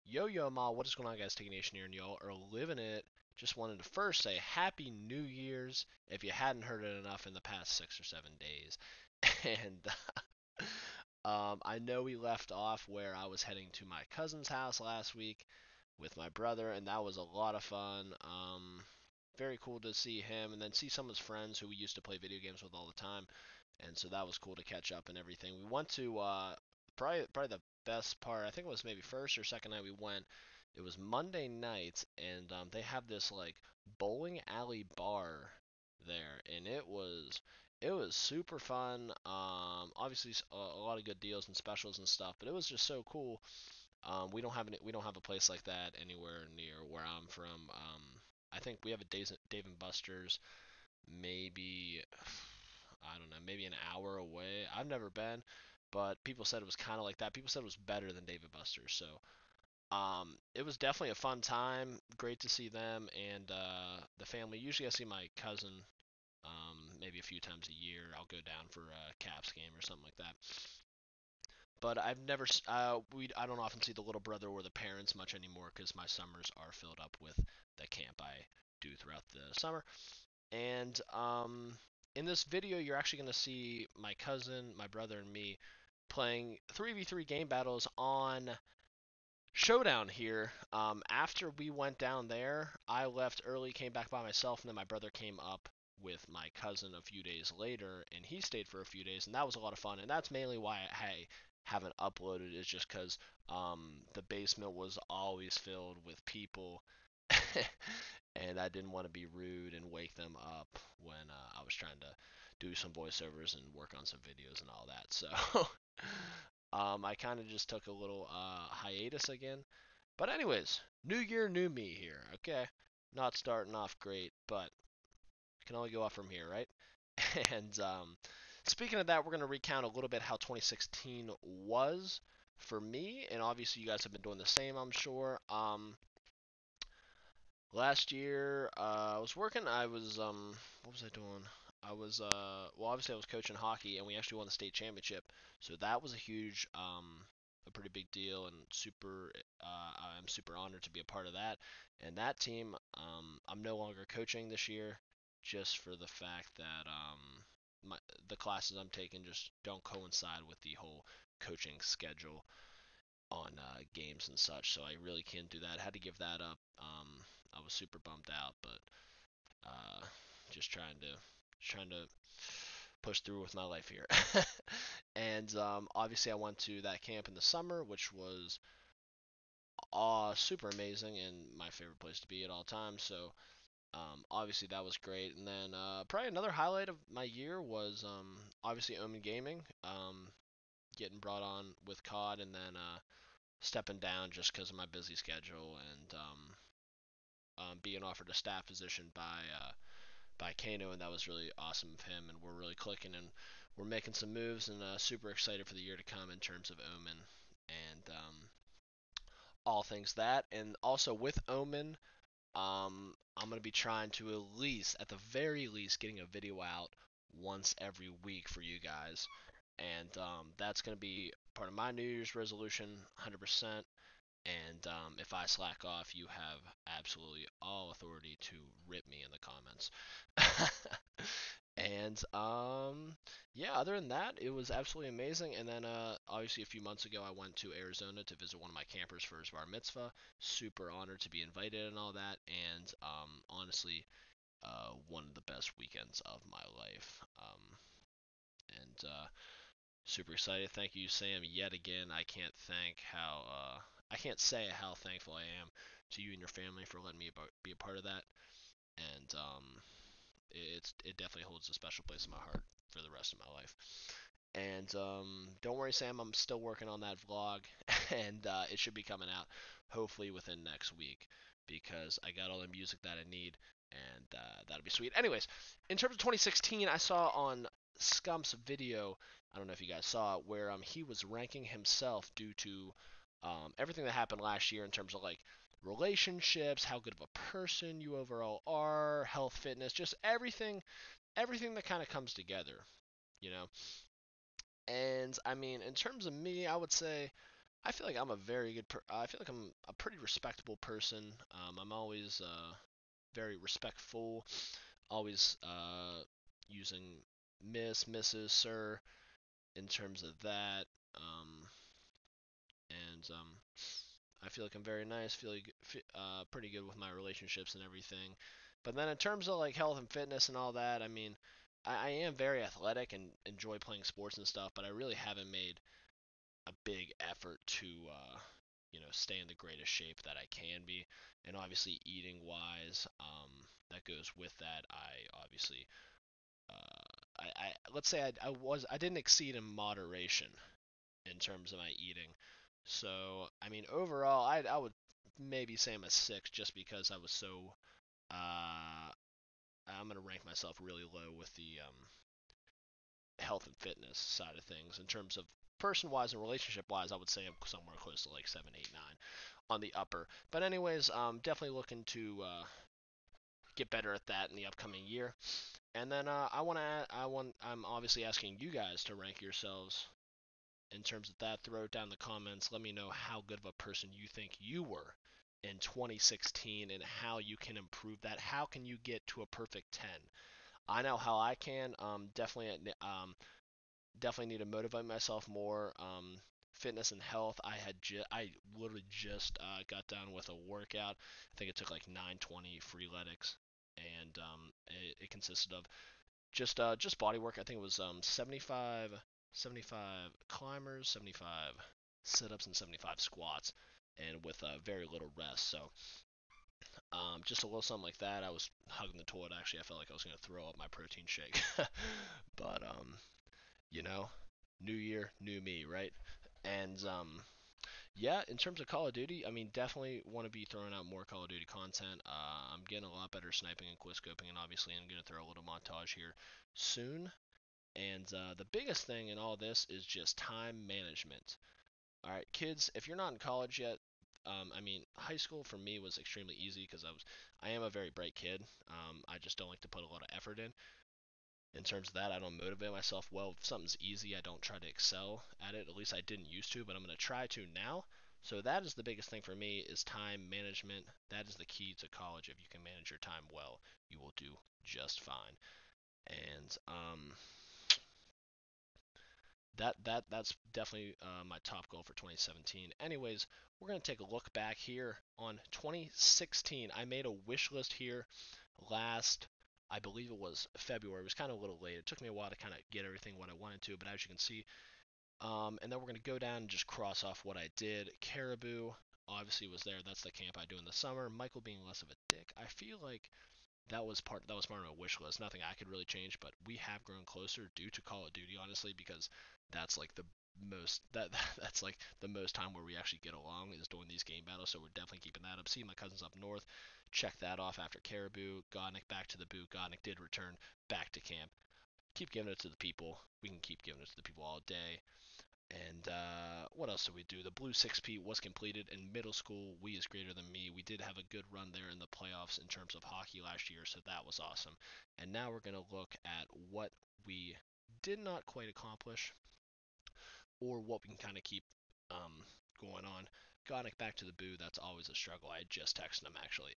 Yo, Ma, what is going on, guys? Taking Nation here, and y'all are living it. Just wanted to first say Happy New Year's if you hadn't heard it enough in the past 6 or 7 days. And I know we left off where I was heading to my cousin's house last week with my brother, and that was a lot of fun. Very cool to see him and then see some of his friends who we used to play video games with all the time. And so that was cool to catch up and everything. We went to probably the best part. I think it was maybe first or second night we went. It was Monday night, and they have this like bowling alley bar there, and it was super fun. Obviously a lot of good deals and specials and stuff, but it was just so cool. We don't have a place like that anywhere near where I'm from. I think we have a Dave and Buster's maybe I don't know, maybe an hour away. I've never been, but people said it was kind of like that. People said it was better than Dave and Buster's. So, it was definitely a fun time. Great to see them and the family. Usually, I see my cousin maybe a few times a year. I'll go down for a Caps game or something like that. But I've never, I don't often see the little brother or the parents much anymore because my summers are filled up with the camp I do throughout the summer. And in this video, you're actually going to see my cousin, my brother, and me playing 3v3 game battles on Showdown here. After we went down there, I left early, came back by myself, and then my brother came up with my cousin a few days later, and he stayed for a few days, and that was a lot of fun. And that's mainly why I haven't uploaded, is just because the basement was always filled with people. And I didn't want to be rude and wake them up when I was trying to do some voiceovers and work on some videos and all that. So I kind of just took a little hiatus again. But anyways, new year, new me here. Okay, not starting off great, but can only go up from here, right? And speaking of that, we're gonna recount a little bit how 2016 was for me, and obviously you guys have been doing the same, I'm sure. Last year, I was working. What was I doing? Well, obviously I was coaching hockey, and we actually won the state championship. So that was a pretty big deal, and I'm super honored to be a part of that. And that team, I'm no longer coaching this year, just for the fact that the classes I'm taking just don't coincide with the whole coaching schedule on games and such, so I really can't do that. Had to give that up. I was super bummed out, but uh, just trying to push through with my life here. And obviously, I went to that camp in the summer, which was super amazing and my favorite place to be at all times. So obviously that was great. And then probably another highlight of my year was obviously Omen Gaming, getting brought on with COD, and then stepping down just because of my busy schedule, and being offered a staff position by Kano, and that was really awesome of him. And we're really clicking, and we're making some moves, and super excited for the year to come in terms of Omen and all things that. And also with Omen, I'm gonna be trying to at least, at the very least, getting a video out once every week for you guys, and that's gonna be part of my New Year's resolution, 100%. And if I slack off, you have absolutely all authority to rip me in the comments. And yeah, other than that, it was absolutely amazing. And then obviously a few months ago, I went to Arizona to visit one of my campers for his bar mitzvah. Super honored to be invited and all that. And honestly, one of the best weekends of my life. And super excited. Thank you, Sam, yet again. I can't say how thankful I am to you and your family for letting me be a part of that. And it definitely holds a special place in my heart for the rest of my life. And don't worry, Sam, I'm still working on that vlog, and it should be coming out hopefully within next week because I got all the music that I need, and that'll be sweet. Anyways, in terms of 2016, I saw on Scump's video, I don't know if you guys saw it, where he was ranking himself due to everything that happened last year in terms of like relationships, how good of a person you overall are, health, fitness, just everything that kind of comes together, you know. And I mean, in terms of me, I would say I feel like I'm a very good. I feel like I'm a pretty respectable person. I'm always very respectful. Always using Miss, Mrs., Sir in terms of that. Um, and I feel like I'm very nice. Feel like, pretty good with my relationships and everything. But then in terms of like health and fitness and all that, I mean, I am very athletic and enjoy playing sports and stuff. But I really haven't made a big effort to stay in the greatest shape that I can be. And obviously eating wise, that goes with that. I obviously I let's say I didn't exceed in moderation in terms of my eating. So I mean overall I would maybe say I'm a 6 just because I was so uh I'm gonna rank myself really low with the health and fitness side of things. In terms of person wise and relationship wise, I would say I'm somewhere close to like 7, 8, 9 on the upper. But anyways, definitely looking to get better at that in the upcoming year. And then I'm obviously asking you guys to rank yourselves in terms of that. Throw it down in the comments. Let me know how good of a person you think you were in 2016 and how you can improve that. How can you get to a perfect 10? I know how I can. Definitely need to motivate myself more. Fitness and health. I literally just got done with a workout. I think it took like 920 freeletics, and it consisted of just body work. I think it was 75 climbers, 75 sit-ups, and 75 squats, and with very little rest. So just a little something like that. I was hugging the toilet. Actually, I felt like I was gonna throw up my protein shake, but you know, new year, new me, right? And yeah, in terms of Call of Duty, I mean, definitely want to be throwing out more Call of Duty content. I'm getting a lot better sniping and quickscoping, and obviously I'm going to throw a little montage here soon. And the biggest thing in all this is just time management. All right, kids, if you're not in college yet, I mean, high school for me was extremely easy because I am a very bright kid. I just don't like to put a lot of effort in. In terms of that, I don't motivate myself well. If something's easy, I don't try to excel at it. At least I didn't used to, but I'm going to try to now. So that is the biggest thing for me is time management. That is the key to college. If you can manage your time well, you will do just fine. And that's definitely my top goal for 2017. Anyways, we're gonna take a look back here on 2016. I made a wish list here last, I believe it was February. It was kind of a little late. It took me a while to kind of get everything what I wanted to, but as you can see, and then we're gonna go down and just cross off what I did. Caribou obviously was there. That's the camp I do in the summer. Michael being less of a dick. I feel like that was part of my wish list. Nothing I could really change, but we have grown closer due to Call of Duty, honestly, because that's like the most that's like the most time where we actually get along is doing these game battles. So we're definitely keeping that up. See my cousins up north. Check that off after Caribou. Godnick back to the boot. Godnick did return back to camp. Keep giving it to the people. We can keep giving it to the people all day. And what else did we do? The Blue 6P was completed in middle school. We is greater than me. We did have a good run there in the playoffs in terms of hockey last year, so that was awesome. And now we're going to look at what we did not quite accomplish or what we can kind of keep going on. Gonic back to the boo, that's always a struggle. I just texted him actually,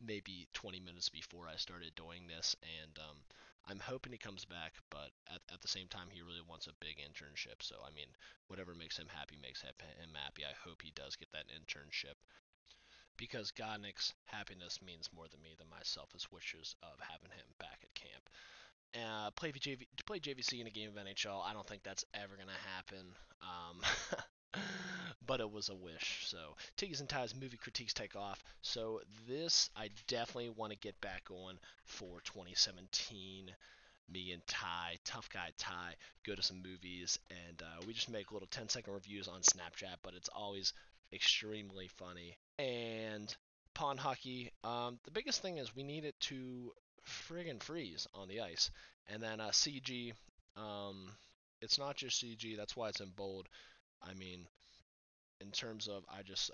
maybe 20 minutes before I started doing this, and I'm hoping he comes back, but at the same time, he really wants a big internship. So, I mean, whatever makes him happy makes him happy. I hope he does get that internship because Godnick's happiness means more to me than my selfish wishes of having him back at camp. Play JVC in a game of NHL. I don't think that's ever gonna happen. But it was a wish. So Tiggies and Ties movie critiques take off. So this I definitely want to get back on for 2017. Me and Ty, tough guy Ty, go to some movies and we just make little 10-second reviews on Snapchat. But it's always extremely funny. And pond hockey. The biggest thing is we need it to friggin' freeze on the ice. And then CG. It's not just CG. That's why it's in bold. I mean, in terms of I just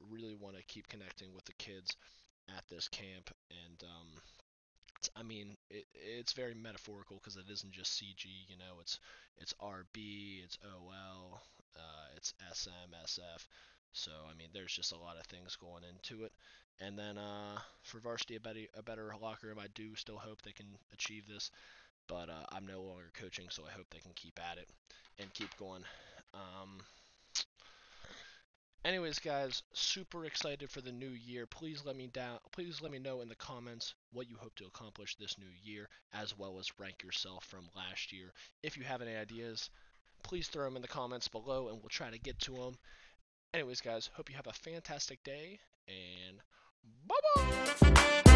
really want to keep connecting with the kids at this camp, and I mean it's very metaphorical because it isn't just CG. It's RB, it's OL, It's SM, SF. So I mean, there's just a lot of things going into it. And then for varsity, a better locker room. I do still hope they can achieve this, but I'm no longer coaching, so I hope they can keep at it and keep going. Anyways, guys, super excited for the new year. Please let me know in the comments what you hope to accomplish this new year, as well as rank yourself from last year. If you have any ideas, please throw them in the comments below, and we'll try to get to them. Anyways, guys, hope you have a fantastic day, and bye bye.